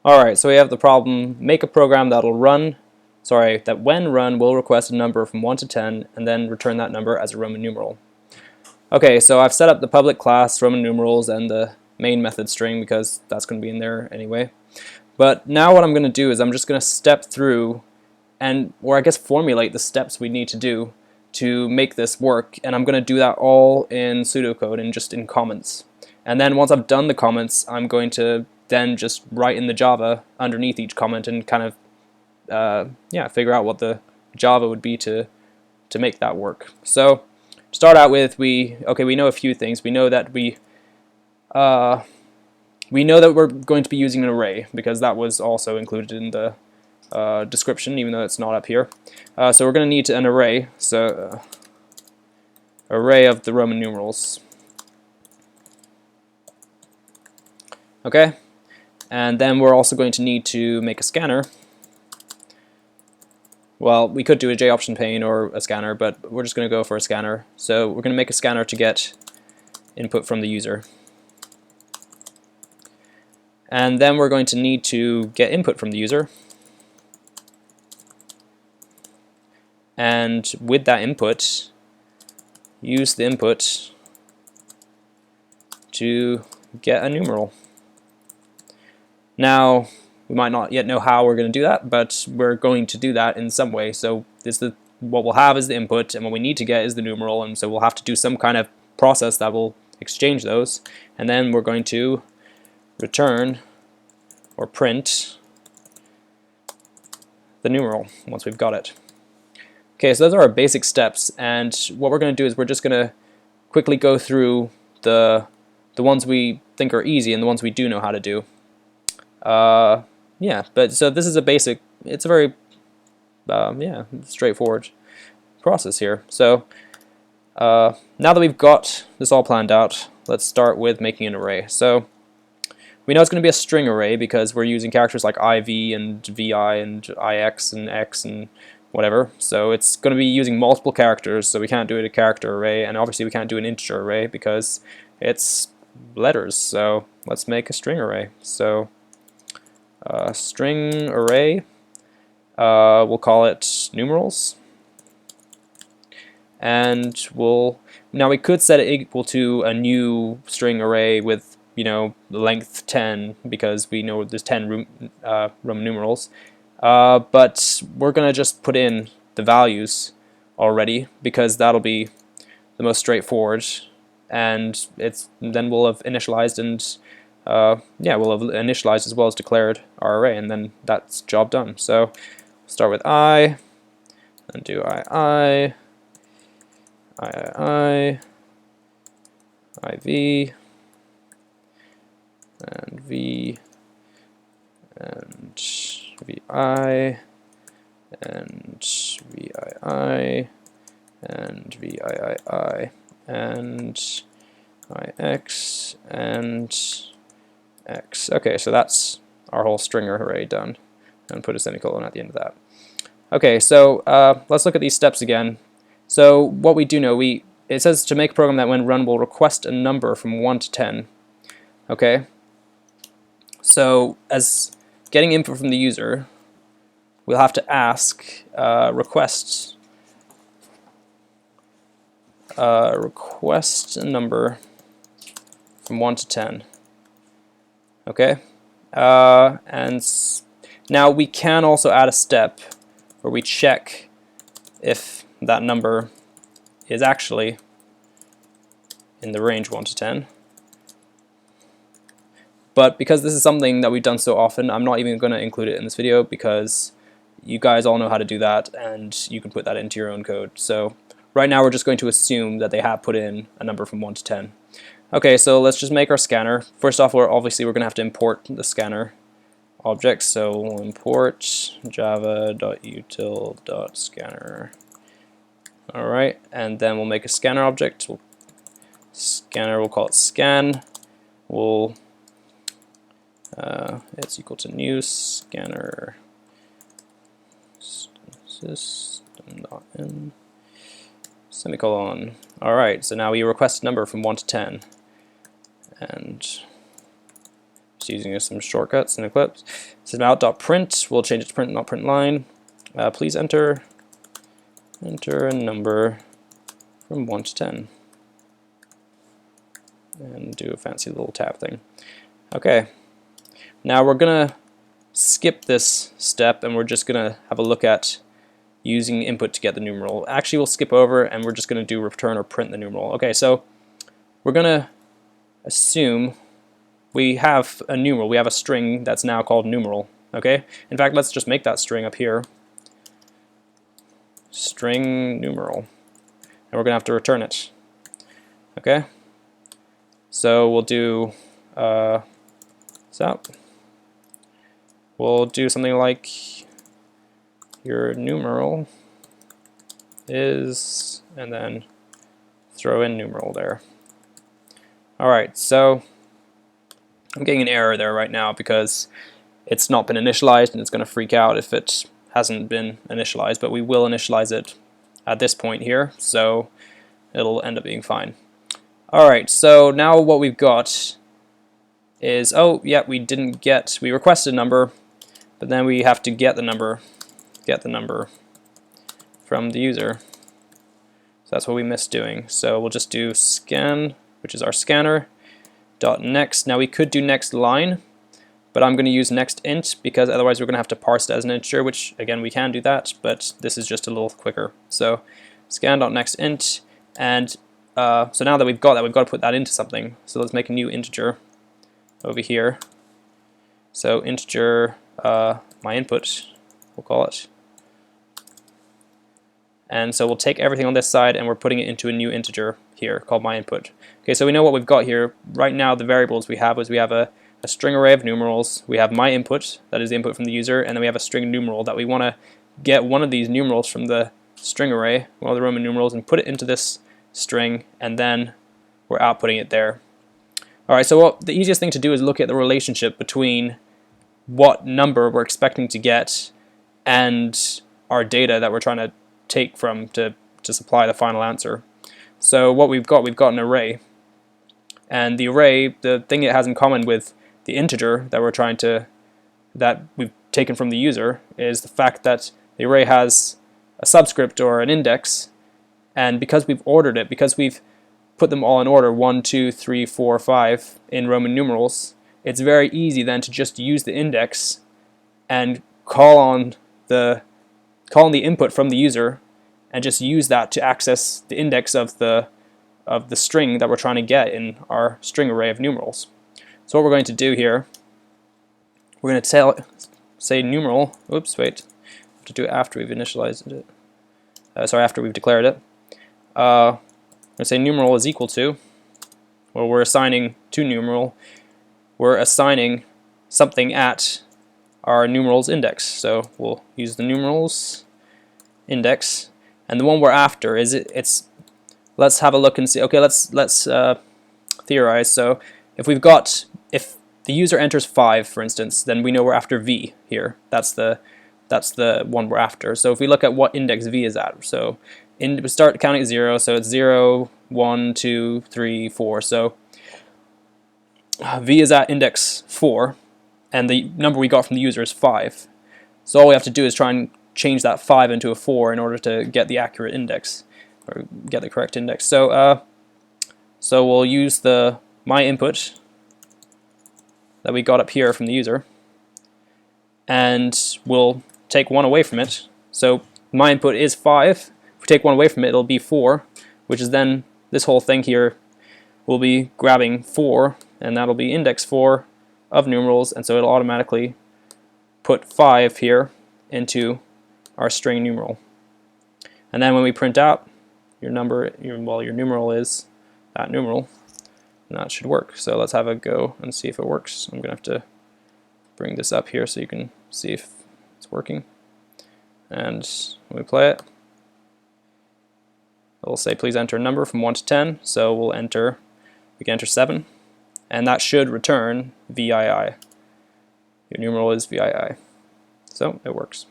Alright, so we have the problem, make a program that when run will request a number from 1 to 10 and then return that number as a Roman numeral. Okay, so I've set up the public class Roman numerals and the main method string because that's going to be in there anyway. But now what I'm going to do is I'm just going to step through or I guess formulate the steps we need to do to make this work, and I'm going to do that all in pseudocode and just in comments. And then once I've done the comments, I'm going to then just write in the Java underneath each comment and kind of figure out what the Java would be to make that work. So to start out with, we know a few things. We know that we're going to be using an array because that was also included in the description, even though it's not up here. So we're going to need an array. So array of the Roman numerals. Okay, and then we're also going to need to make a scanner. Well, we could do a JOption pane or a scanner, but we're just going to go for a scanner. So we're going to make a scanner to get input from the user. And then we're going to need to get input from the user. And with that input, use the input to get a numeral. Now, we might not yet know how we're going to do that, but we're going to do that in some way. So what we'll have is the input, and what we need to get is the numeral, and so we'll have to do some kind of process that will exchange those, and then we're going to return or print the numeral once we've got it. Okay, so those are our basic steps, and what we're going to do is we're just going to quickly go through the ones we think are easy and the ones we do know how to do. So this is it's a very straightforward process here. So now that we've got this all planned out, let's start with making an array. So we know it's going to be a string array because we're using characters like IV and VI and IX and X and whatever. So it's going to be using multiple characters, so we can't do it a character array, and obviously we can't do an integer array because it's letters. So let's make a string array. So string array, we'll call it numerals, and now we could set it equal to a new string array with length 10 because we know there's 10 Roman numerals, but we're gonna just put in the values already because that'll be the most straightforward, and then we'll have initialized and we'll have initialized as well as declared our array, and then that's job done. So start with I, and do I, IV, and V, and VI, and VII, and VIII, and IX, and X. Okay, so that's our whole stringer array done, and put a semicolon at the end of that. Okay, so let's look at these steps again. So what we do know, it says to make a program that when run will request a number from 1 to 10. Okay, so as getting input from the user, we'll have to ask request a number from 1 to 10. Okay, and now we can also add a step where we check if that number is actually in the range 1 to 10. But because this is something that we've done so often, I'm not even going to include it in this video because you guys all know how to do that and you can put that into your own code. So right now we're just going to assume that they have put in a number from 1 to 10. Okay, so let's just make our scanner. First off, we're going to have to import the scanner object. So we'll import java.util.scanner. Alright, and then we'll make a scanner object. We'll call it scan. It's equal to new scanner system.in semicolon. Alright, so now we request a number from 1 to 10. And Just using some shortcuts in Eclipse. This is out.print. We'll change it to print, not print line. Please enter a number from 1 to 10. And do a fancy little tab thing. Okay. Now we're gonna skip this step and we're just gonna have a look at using input to get the numeral. Actually, we'll skip over and we're just gonna do return or print the numeral. Okay, so we're gonna assume we have a numeral. We have a string that's now called numeral. Okay. In fact, let's just make that string up here. String numeral. And we're gonna have to return it. Okay. So we'll do so we'll do something like your numeral is, and then throw in numeral there. Alright, so I'm getting an error there right now because it's not been initialized and it's going to freak out if it hasn't been initialized, but we will initialize it at this point here, so it'll end up being fine. Alright, so now what we've got is, oh yeah, we requested a number, but then we have to get the number from the user. So that's what we missed doing. So we'll just do scan, which is our scanner, dot next. Now we could do next line, but I'm going to use next int because otherwise we're going to have to parse it as an integer, which again we can do that, but this is just a little quicker. So scan.nextInt, and so now that we've got that, we've got to put that into something. So let's make a new integer over here. So integer my input, we'll call it. And so we'll take everything on this side and we're putting it into a new integer here called my input. Okay, so we know what we've got here. Right now the variables we have is we have a string array of numerals, we have my input, that is the input from the user, and then we have a string numeral that we want to get one of these numerals from the string array, one of the Roman numerals, and put it into this string, and then we're outputting it there. Alright, so the easiest thing to do is look at the relationship between what number we're expecting to get and our data that we're trying to take from to supply the final answer. So what we've got an array, and the array, the thing it has in common with the integer that we've taken from the user is the fact that the array has a subscript or an index, and because we've ordered it, because we've put them all in order 1, 2, 3, 4, 5 in Roman numerals, it's very easy then to just use the index and call on the input from the user and just use that to access the index of the string that we're trying to get in our string array of numerals. So what we're going to do here, we're going to say numeral, oops, wait, I have to do it after we've initialized it. After we've declared it. I'm going to say numeral is equal to, well, we're assigning to numeral, we're assigning something at our numerals index. So we'll use the numerals index, and the one we're after is let's have a look and see. Okay, let's theorize. So if the user enters 5, for instance, then we know we're after v here. That's the one we're after. So if we look at what index v is at, so we start counting at 0, so it's 0, 1, 2, 3, 4. So v is at index 4, and the number we got from the user is 5. So all we have to do is try and change that 5 into a 4 in order to get the accurate index, or get the correct index. So so we'll use the my input that we got up here from the user, and we'll take 1 away from it. So my input is 5. If we take 1 away from it, it'll be 4, which is then this whole thing here will be grabbing 4, and that'll be index 4 of numerals, and so it'll automatically put 5 here into our string numeral. And then when we print out your numeral is that numeral, and that should work. So let's have a go and see if it works. I'm gonna have to bring this up here so you can see if it's working. And when we play it, it'll say please enter a number from 1 to 10. So we can enter 7, and that should return VII. Your numeral is VII. So it works.